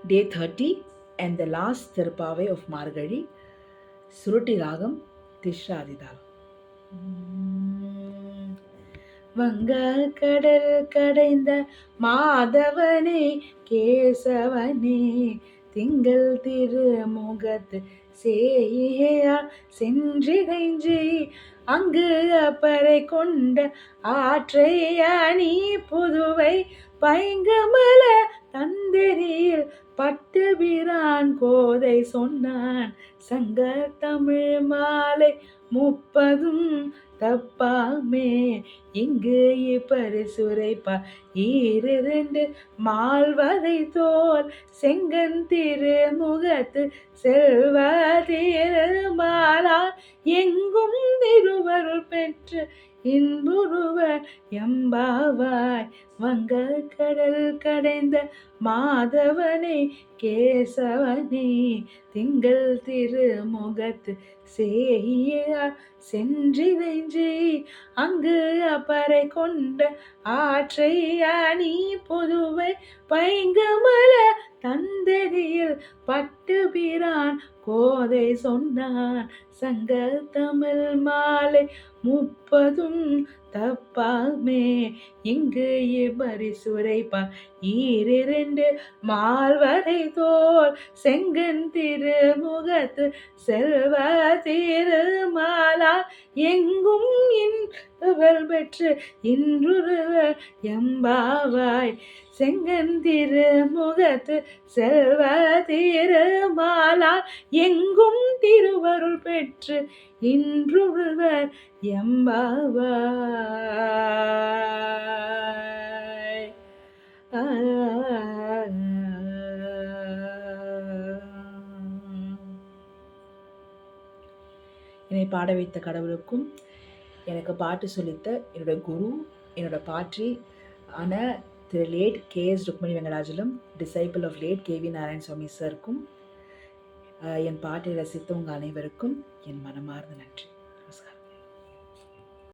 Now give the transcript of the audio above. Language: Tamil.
Day 30 and the last Tirupavai of Margazhi, Suruti Ragam, Tishra Adithalam. வங்காள் கடல் கடைந்த மாதவனே கேசவனே திங்கள் திருமுகத்து சேயால் சென்றிகைஞ்சி அங்கு அப்பறை கொண்ட ஆற்றை அணி புதுவை பைங்கமல தந்தெறியில் பட்டுபிரான் கோதை சொன்னான் சங்கர் தமிழ் மாலை 30 தப்பாமே இங்கு இப்பரிசுரைப்பா 2 மால்வரை தோல் செங்கன் திருமுகத்து செல்வ திருமாலால் எங்கும் திருவருள் பெற்று இன்புருவர் எம்பாவாய் வங்கக் கடல் கடைந்த மாதவனே கேசவனே திங்கள் திருமுகத்து சேயார் சென்றிறைஞ்சி அங்கு அப்பறை கொண்ட ஆற்றை அணி புதுவை பைங்கமல தந்தெறியில் பட்டுபிரான் கோதை சொன்னான் சங்கர் தமிழ் மாலை 30 தப்பாமே இங்கு இப்பரிசுரைப்பா 2 மால்வரை தோல் செங்கன் திருமுகத்து செல்வ திருமாலால் எங்கும் இன்புருவர் பெற்று இன்றுருவர் எம்பாவாய் செங்கன் திருமுகத்து செல்வ திருமாலால் எங்கும் திருவருள் பெற்று இன்றுருவர் எம்பாவாய். என்னை பாட வைத்த கடவுளுக்கும் எனக்கு பாட்டு சொல்லித்த என்னோட குரு என்னோட பாற்றி ஆன திரு late KS Rukmini Venkatachalam disciple of late KV Narayanaswamy சாருக்கும் என் பாட்டை ரசித்த உங்கள் அனைவருக்கும் என் மனமார்ந்த நன்றி.